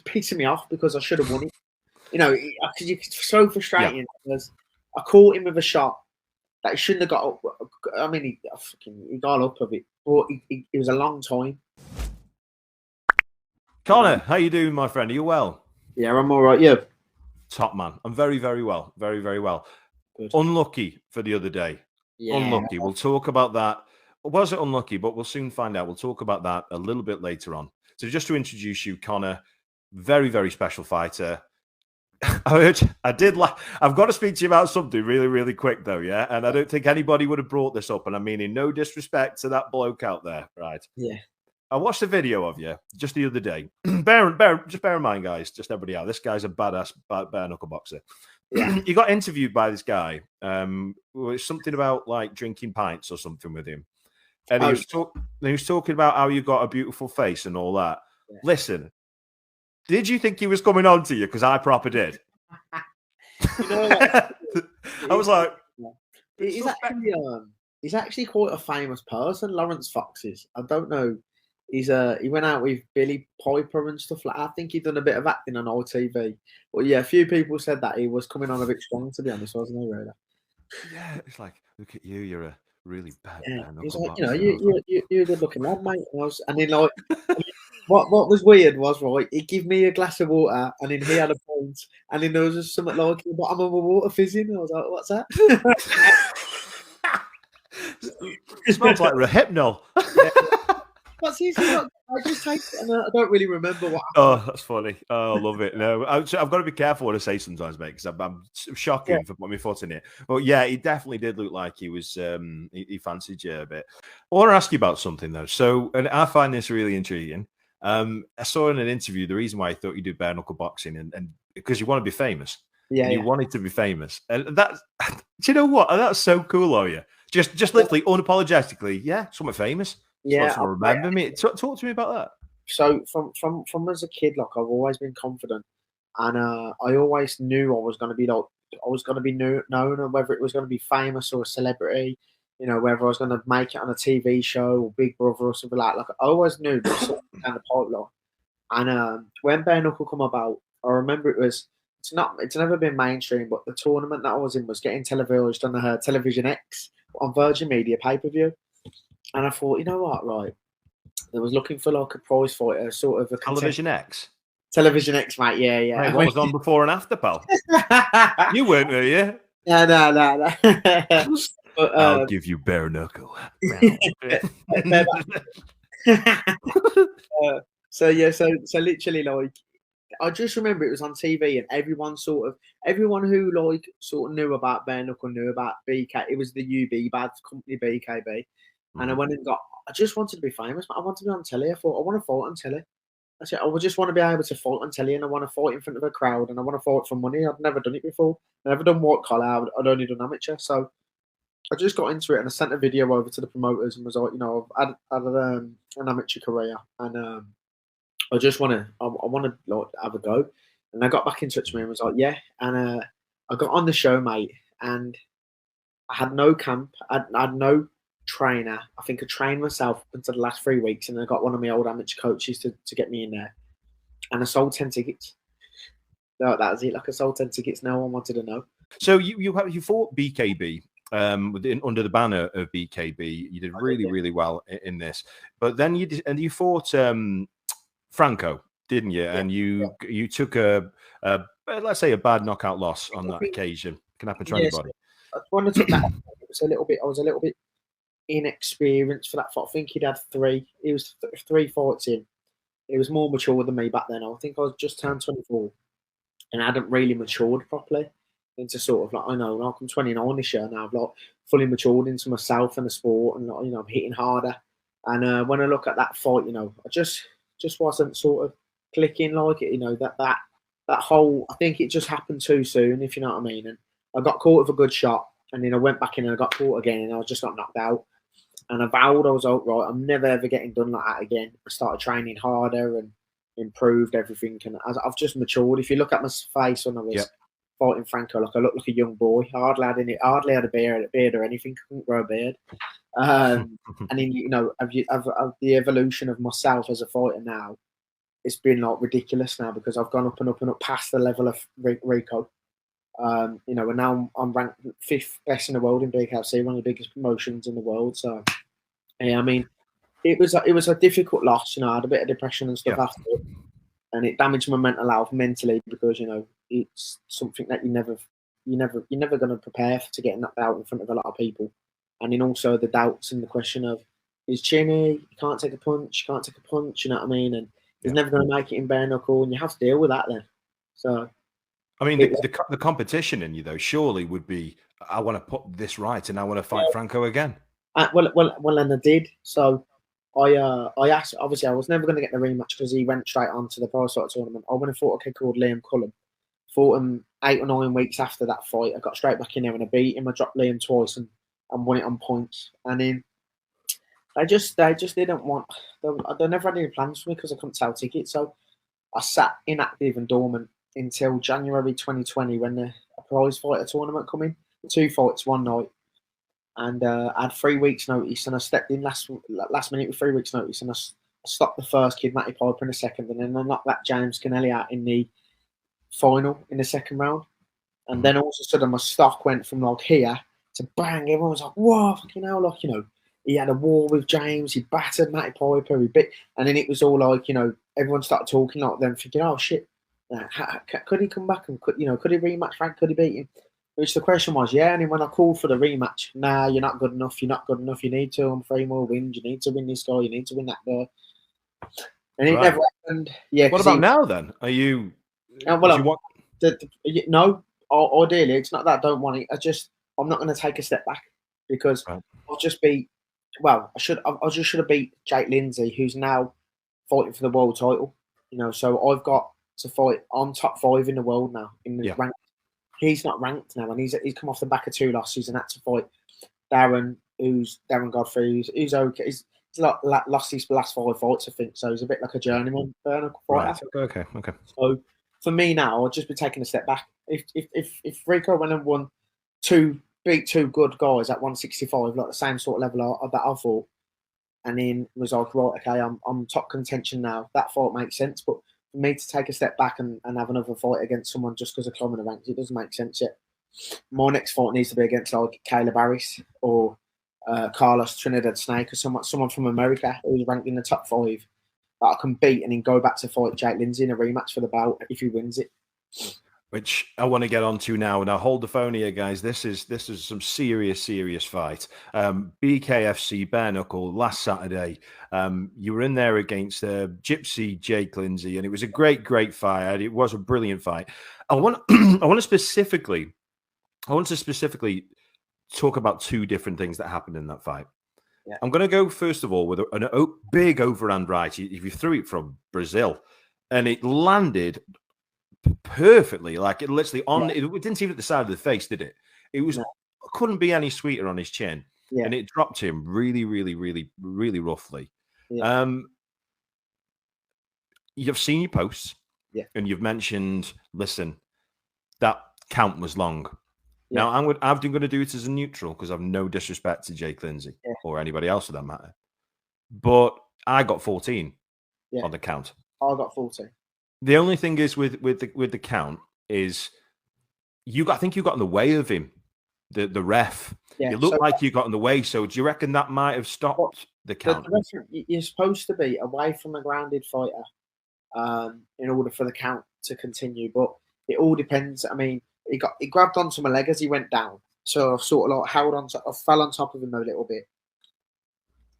pissing me off because I should have won it. Because it's so frustrating because I caught him with a shot that he shouldn't have got up. I mean, he got up of it, but it was a long time. Conor, how you doing, my friend? Are you well? Yeah, I'm all right. Yeah. Top man. I'm very, very well. Very, very well. Good. Unlucky for the other day. Yeah. Unlucky. We'll talk about that. Was it unlucky? But we'll soon find out. We'll talk about that a little bit later on. So just to introduce you, Conor, very, very special fighter. I've got to speak to you about something really, really quick, though, yeah? And I don't think anybody would have brought this up, and I mean in no disrespect to that bloke out there, right? Yeah. I watched a video of you just the other day. Just bear in mind, guys, just everybody out. This guy's a badass bare knuckle boxer. Yeah. You got interviewed by this guy. Something about like drinking pints or something with him. And he was talking about how you got a beautiful face and all that. Yeah. Listen, did you think he was coming on to you? Because I proper did. I was like, he's actually quite a famous person. Lawrence Foxes. I don't know. He went out with Billy Piper and stuff like that. I think he'd done a bit of acting on ITV. But yeah, a few people said that he was coming on a bit strong, to be honest, wasn't he, really? Yeah, it's like, look at you, you're a really bad man. He's like, you're a good looking lad, mate. And then like what was weird was right, he gave me a glass of water and then he had a pint and then there was just something like the bottom of my water fizzing. I was like, what's that? It smells like Rohypnol. That's easy. I just take it and I don't really remember what happened. Oh, that's funny. Oh, I love it. No, I've got to be careful what I say sometimes, mate, because I'm shocking for putting my foot in it. But yeah, he definitely did look like he was, he fancied you a bit. I want to ask you about something, though. So, and I find this really intriguing. I saw in an interview the reason why I thought you did bare knuckle boxing and because you want to be famous. Yeah. You wanted to be famous. And that's, do you know what? That's so cool, are you? Just literally unapologetically, yeah, someone famous. Yeah, I remember me. Talk to me about that. So from as a kid, like I've always been confident, and I always knew I was going to be known, whether it was going to be famous or a celebrity, whether I was going to make it on a TV show or Big Brother or something like. Like I always knew there was something kind of pipeline. And when bare knuckle come about, I remember it's never been mainstream, but the tournament that I was in was getting televised on Television X on Virgin Media pay-per-view. And I thought, you know what, right? They was looking for like a prize fighter, sort of a Television X. Television X, mate. Yeah. Mate, what was on before and after, pal? You weren't, were you? No. But, I'll give you bare knuckle. So literally, like, I just remember it was on TV, and everyone who like sort of knew about bare knuckle knew about BK. It was the UB bad company BKB. And I went and I just wanted to be famous. I wanted to be on telly. I thought, I want to fight on telly. I said, I just want to be able to fight on telly and I want to fight in front of a crowd and I want to fight for money. I'd never done it before. I'd never done white collar. I'd only done amateur. So I just got into it and I sent a video over to the promoters and was like, I've had an amateur career and I just want to, like, have a go. And they got back in touch with me and was like, yeah. And I got on the show, mate, and I had no camp. I had no trainer. I think I trained myself until the last 3 weeks, and I got one of my old amateur coaches to get me in there. And I sold 10 tickets. No, that was it. Like I sold 10 tickets. No one wanted to know. So you fought BKB under the banner of BKB. You did really well in this. But then you fought Franco, didn't you? Yeah. And you took a let's say a bad knockout loss on that occasion. Can happen to anybody. When I took that, I was a little bit inexperienced for that fight. I think he'd had three. He was 3 fights in. He was more mature than me back then. I think I was just turned 24, and I hadn't really matured properly into sort of like, I know, like I'm 29 this year now. I've like fully matured into myself and the sport, and I'm hitting harder. And when I look at that fight, I just wasn't sort of clicking like it. That whole, I think it just happened too soon, if you know what I mean. And I got caught with a good shot, and then I went back in and I got caught again, and I just got knocked out. And I vowed, I was like, right, I'm never ever getting done like that again. I started training harder and improved everything. And I've just matured. If you look at my face when I was fighting Franco, like I looked like a young boy. I hardly had a beard or anything. I couldn't grow a beard. And then, of the evolution of myself as a fighter now, it's been like ridiculous now because I've gone up and up and up past the level of Rico. And now I'm ranked 5th best in the world in BKFC, one of the biggest promotions in the world. So, yeah, I mean, it was a difficult loss. I had a bit of depression and stuff after it, and it damaged my mental health mentally because it's something that you're never going to prepare to get knocked out in front of a lot of people, and then also the doubts and the question of is Chinny, you can't take a punch, you know what I mean, and he's never going to make it in bare knuckle, and you have to deal with that then. So. I mean, the competition in you, though, surely would be, I want to put this right and I want to fight Franco again. Well, and I did. So I asked, obviously, I was never going to get the rematch because he went straight on to the prize fight tournament. I went and fought a kid called Liam Cullen. Fought him 8 or 9 weeks after that fight. I got straight back in there and I beat him. I dropped Liam twice and won it on points. And then they just didn't want, they never had any plans for me because I couldn't sell tickets. So I sat inactive and dormant until January 2020 when the prize fighter tournament come in. 2 fights one night, and I had 3 weeks notice, and I stepped in last minute with 3 weeks notice, and I stopped the first kid, Matty Piper, in the second, and then I knocked that James Kennelly out in the final in the second round, and then all of a sudden my stock went from like here to bang. Everyone was like, "Whoa, fucking hell!" Like he had a war with James, he battered Matty Piper, he bit, and then it was all like everyone started talking like them, thinking, "Oh shit." Could he come back and could he rematch Frank? Could he beat him? Which the question was, yeah. And then when I called for the rematch, nah, you're not good enough. You're not good enough. You need 2 or 3 more wins. You need to win this guy. You need to win that guy. And it never happened. Yeah. What about now then? Are you? No. Ideally, it's not that I don't want it. I'm not going to take a step back because I'll just be. Well, I just should have beat Jake Lindsay, who's now fighting for the world title. So I've got to fight. I'm top 5 in the world now in the rank. He's not ranked now, and he's come off the back of 2 losses and had to fight Darren Godfrey, who's okay. He's lost his last 5 fights, I think. So he's a bit like a journeyman fighter. Right. Okay. So for me now, I'll just be taking a step back. If Rico went and beat 2 good guys at 165, like the same sort of level that I fought, and then was like, right, okay, I'm top contention now. That fight makes sense, but for me to take a step back and have another fight against someone just because of climbing the ranks, it doesn't make sense yet. My next fight needs to be against like Caleb Harris or Carlos Trinidad Snake or someone from America who's ranked in the top 5 that I can beat and then go back to fight Jake Lindsay in a rematch for the belt if he wins it. Which I want to get onto now. Now hold the phone here, guys. This is some serious fight. BKFC bare knuckle last Saturday. You were in there against Gypsy Jake Lindsay, and it was a great fight. It was a brilliant fight. I want to specifically talk about 2 different things that happened in that fight. Yeah. I'm going to go first of all with a big overhand right. If you threw it from Brazil, and it landed perfectly, like it literally on. It didn't seem at the side of the face, did it? It was couldn't be any sweeter on his chin, and it dropped him really roughly. Yeah. You've seen your posts, and you've mentioned, listen, that count was long. Yeah. Now I'm going to do it as a neutral because I've no disrespect to Jake Lindsay or anybody else for that matter, but I got 14 on the count. I got 14. The only thing is with the count is I think you got in the way of him, the ref. Yeah, it looked like you got in the way. So do you reckon that might have stopped the count? You're supposed to be away from a grounded fighter in order for the count to continue, but it all depends. I mean, he grabbed onto my leg as he went down, so I sort of like I fell on top of him a little bit.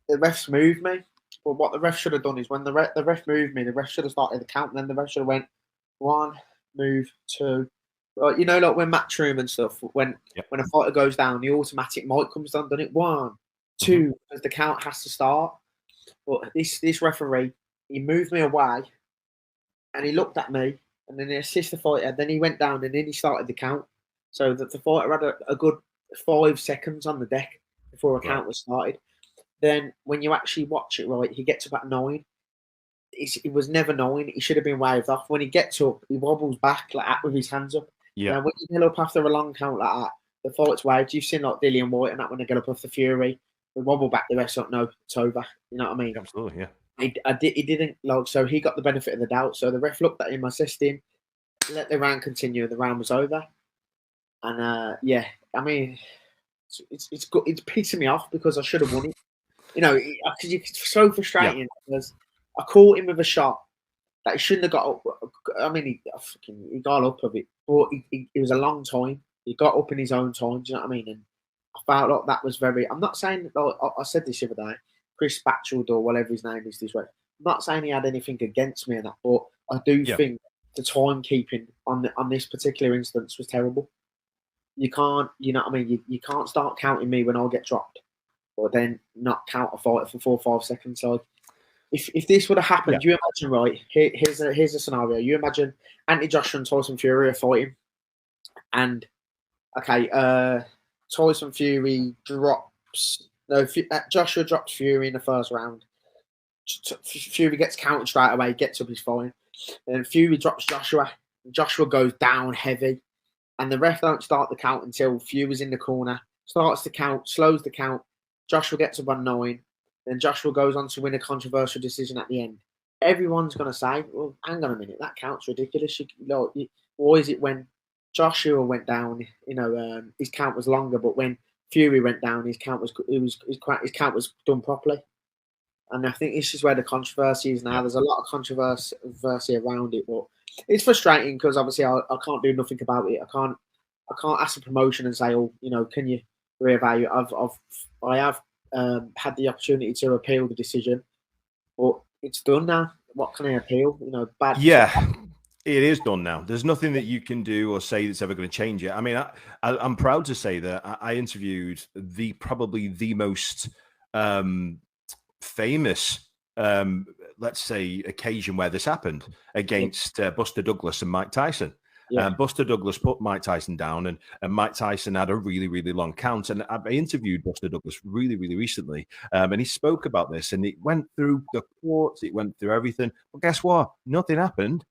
The refs moved me. But what the ref should have done is when the ref moved me, the ref should have started the count, and then the ref should have went 1, move 2. Like, like when Matchroom and stuff, when a fighter goes down, the automatic mic comes on, doesn't it? 1, 2, because the count has to start. But this referee, he moved me away, and he looked at me, and then he assisted the fighter, then he went down, and then he started the count. So that the fighter had a good 5 seconds on the deck before a count was started. Then when you actually watch it right, he gets up at 9. It was never 9. He should have been waved off. When he gets up, he wobbles back like that with his hands up. Yeah. Now, when you get up after a long count like that, the fight's waved. You've seen like Dillian White and that when they get up off the Fury, they wobble back the rest up. No, it's over. You know what I mean? Absolutely, yeah. He didn't like, so he got the benefit of the doubt. So the ref looked at him, assessed him, let the round continue, and the round was over. And yeah, I mean, it's good. It's pissing me off because I should have won it. You know, because it's so frustrating because I caught him with a shot that he shouldn't have got up. I mean, he got up of it, but it was a long time. He got up in his own time. Do you know what I mean? And I felt like that was very. I'm not saying. Like, I said this the other day. Chris Batcheld or whatever his name is this way. I'm not saying he had anything against me and that, but I do think the timekeeping on this particular instance was terrible. You can't, you know what I mean? You can't start counting me when I get dropped, or then not count a fight for 4 or 5 seconds. So if this would have happened, you imagine, right? Here's a scenario. You imagine Anthony Joshua and Tyson Fury are fighting, and okay, Tyson Fury drops. No, Joshua drops Fury in the first round. Fury gets counted straight away, gets up his fine. And Fury drops Joshua. Joshua goes down heavy. And the ref don't start the count until Fury's in the corner. Starts the count, slows the count. Joshua gets up on 9. Then Joshua goes on to win a controversial decision at the end. Everyone's going to say, well, hang on a minute, that count's ridiculous. Why is it when Joshua went down, his count was longer, but when Fury went down, his count was done properly. And I think this is where the controversy is now. There's a lot of controversy around it, but it's frustrating because obviously I can't do nothing about it. I can't ask a promotion and say, oh, can you reevaluate? I have had the opportunity to appeal the decision, but it's done now. What can I appeal? Bad. Yeah. It is done now. There's nothing that you can do or say that's ever going to change it. I mean, I'm proud to say that I interviewed probably the most famous, let's say, occasion where this happened against Buster Douglas and Mike Tyson. Yeah. Buster Douglas put Mike Tyson down, and Mike Tyson had a really, really long count. And I interviewed Buster Douglas really, really recently, and he spoke about this, and it went through the courts, it went through everything. But guess what? Nothing happened.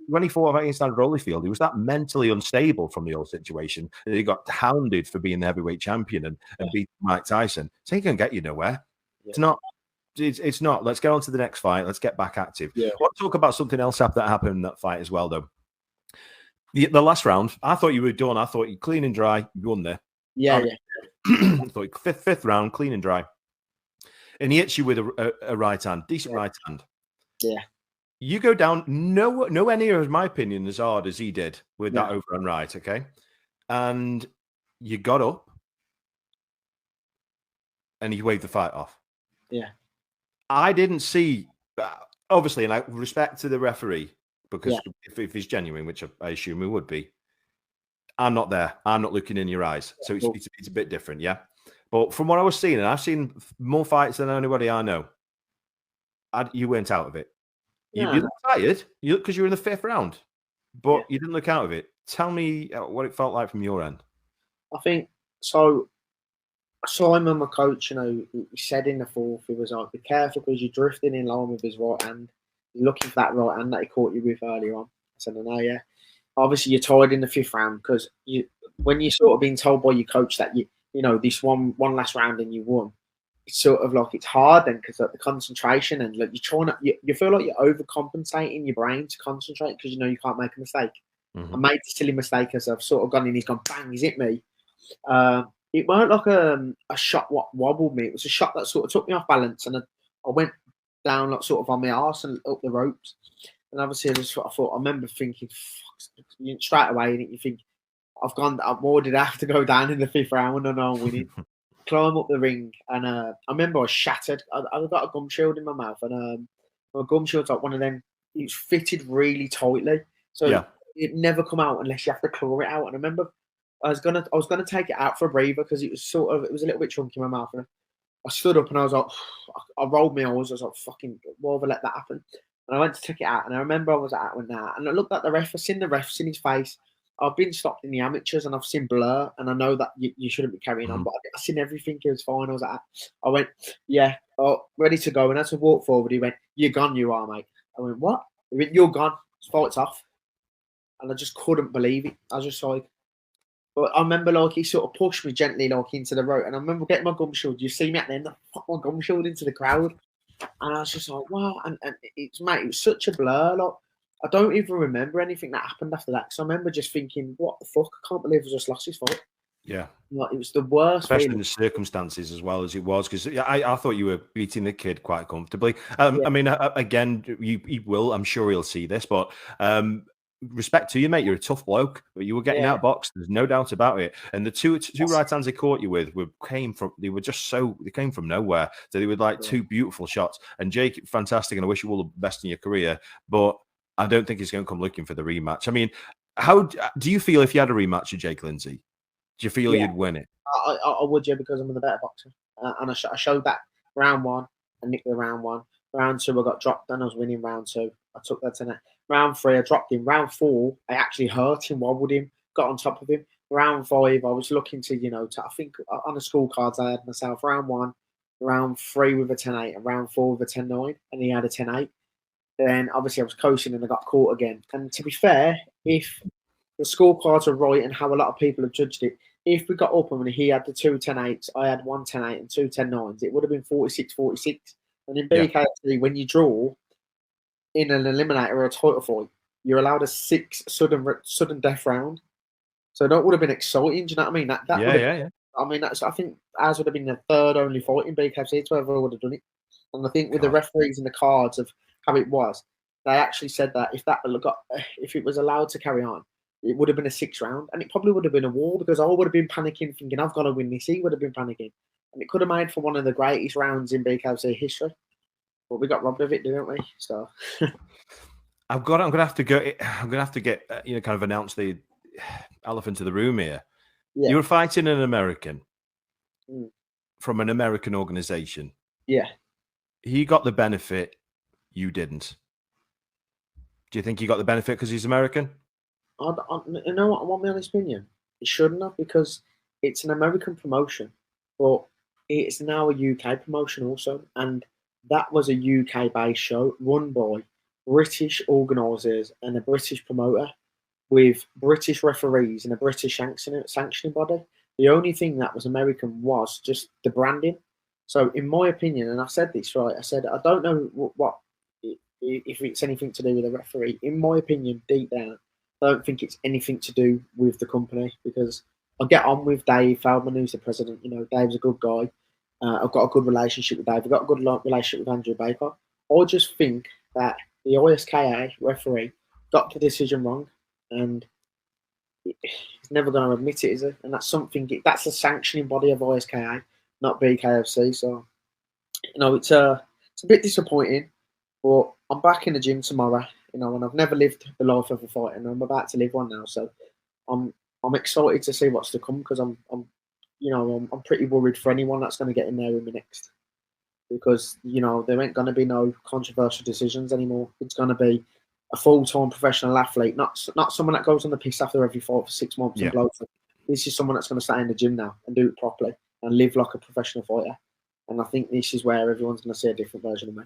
When he fought against Andrew Holyfield, he was that mentally unstable from the old situation that he got hounded for being the heavyweight champion and beat Mike Tyson. So he can get you nowhere. Yeah. It's not. Let's get on to the next fight. Let's get back active. Yeah. Let's talk about something else that happened in that fight as well, though. The last round, I thought you were done. I thought you clean and dry. You won there. Yeah. I thought fifth round, clean and dry. And he hits you with a right hand, decent right hand. Yeah. You go down, no near, in my opinion, as hard as he did with that overhand right, okay? And you got up and he waved the fight off. Yeah. I didn't see, obviously, and I respect to the referee, because if he's genuine, which I assume he would be, I'm not there. I'm not looking in your eyes. So it's a bit different, yeah? But from what I was seeing, and I've seen more fights than anybody I know, you went out of it. You look tired because you were in the 5th round, but you didn't look out of it. Tell me what it felt like from your end. I think so. Simon, my coach, he said in the 4th, he was like, "Be careful because you're drifting in line with his right hand. You're looking for that right hand that he caught you with earlier on." I said, "I know, yeah." Obviously, you're tired in the 5th round because when you're sort of being told by your coach that this one last round and you won. It's sort of like it's hard then because the concentration and like you're trying to, you feel like you're overcompensating your brain to concentrate because you can't make a mistake. I made a silly mistake as I've sort of gone in. He's gone bang. He's hit me. It weren't like a shot what wobbled me. It was a shot that sort of took me off balance and I went down like sort of on my arse and up the ropes. And obviously, I thought. I remember thinking, fuck, straight away, and you think more did I have to go down in the 5th round and I'm winning. Climb up the ring, and I remember I was shattered. I got a gum shield in my mouth, and my gum shield's like one of them. It's fitted really tightly, so it never come out unless you have to claw it out. And I remember I was gonna take it out for a breather because it was a little bit chunky in my mouth. And I stood up and I was like, I rolled my eyes. I was like, fucking, rather let that happen. And I went to take it out, and I remember I was out with that, and I looked at the ref. I seen the ref, seen his face. I've been stopped in the amateurs and I've seen blur, and I know that you shouldn't be carrying on, but I've seen everything. It was fine. I went, ready to go. And as I walked forward, he went, "You're gone, you are, mate." I went, "What?" He went, "You're gone. Fight's off." And I just couldn't believe it. I was just like, but I remember like he sort of pushed me gently like into the rope, and I remember getting my gum shield. You see me at the end, I put my gum shield into the crowd. And I was just like, wow. And it was such a blur. Like, I don't even remember anything that happened after that. Because I remember just thinking, what the fuck? I can't believe I just lost his fight. Yeah. Like, it was the worst Especially feeling. in the circumstances as well as it was, because I thought you were beating the kid quite comfortably. I mean, again, he will. I'm sure he'll see this, but respect to you, mate. You're a tough bloke, but you were getting outboxed. There's no doubt about it. And the two right hands they caught you with came from nowhere. So they were like two beautiful shots. And Jake, fantastic, and I wish you all the best in your career. But I don't think he's going to come looking for the rematch. I mean, how do you feel if you had a rematch with Jake Lindsay? Do you feel you'd win it? I would, yeah, because I'm the better boxer. And I showed that round one. I nicked the round one. Round two, I got dropped. Then I was winning round two. I took that to net. Round three, I dropped him. Round four, I actually hurt him, wobbled him, got on top of him. Round five, I was looking to, I think on the scorecards I had myself round one, round three with a 10-8, and round four with a 10-9, and he had a 10-8. Then obviously I was coaching and I got caught again. And to be fair, if the scorecards are right and how a lot of people have judged it, if we got up and he had the two 10-8s, I had one 10-8 and two 10-9s, it would have been 46-46. And in BKFC, when you draw in an eliminator or a title fight, you're allowed a 6 sudden death round. So that would have been exciting. Do you know what I mean? That yeah. I mean, I think ours would have been the third only fight in BKFC to ever would have done it. And I think with the referees and the cards of how it was, they actually said that if it was allowed to carry on, it would have been a 6 round, and it probably would have been a war because I would have been panicking, thinking I've got to win this. He would have been panicking, and it could have made for one of the greatest rounds in BKFC history. But we got robbed of it, didn't we? So I'm gonna have to go. I'm gonna have to get kind of announce the elephant in the room here. Yeah. You were fighting an American from an American organization. Yeah, he got the benefit. You didn't. Do you think he got the benefit because he's American? You know what? I want my honest opinion. It shouldn't have, because it's an American promotion, but it's now a UK promotion also, and that was a UK-based show run by British organisers and a British promoter with British referees and a British sanctioning body. The only thing that was American was just the branding. So, in my opinion, and I said this right, I said I don't know what if it's anything to do with the referee. In my opinion, deep down, I don't think it's anything to do with the company, because I get on with Dave Feldman, who's the president. Dave's a good guy. I've got a good relationship with Dave. I've got a good relationship with Andrew Baker. I just think that the ISKA referee got the decision wrong, and he's never going to admit it, is he? And that's that's the sanctioning body of ISKA, not BKFC. So, it's a bit disappointing, but I'm back in the gym tomorrow. And I've never lived the life of a fighter, and I'm about to live one now. So I'm excited to see what's to come, because I'm pretty worried for anyone that's going to get in there with me next, because there ain't going to be no controversial decisions anymore. It's going to be a full-time professional athlete, not someone that goes on the piss after every fight for 6 months and blows up. This is someone that's going to stay in the gym now and do it properly and live like a professional fighter. And I think this is where everyone's going to see a different version of me.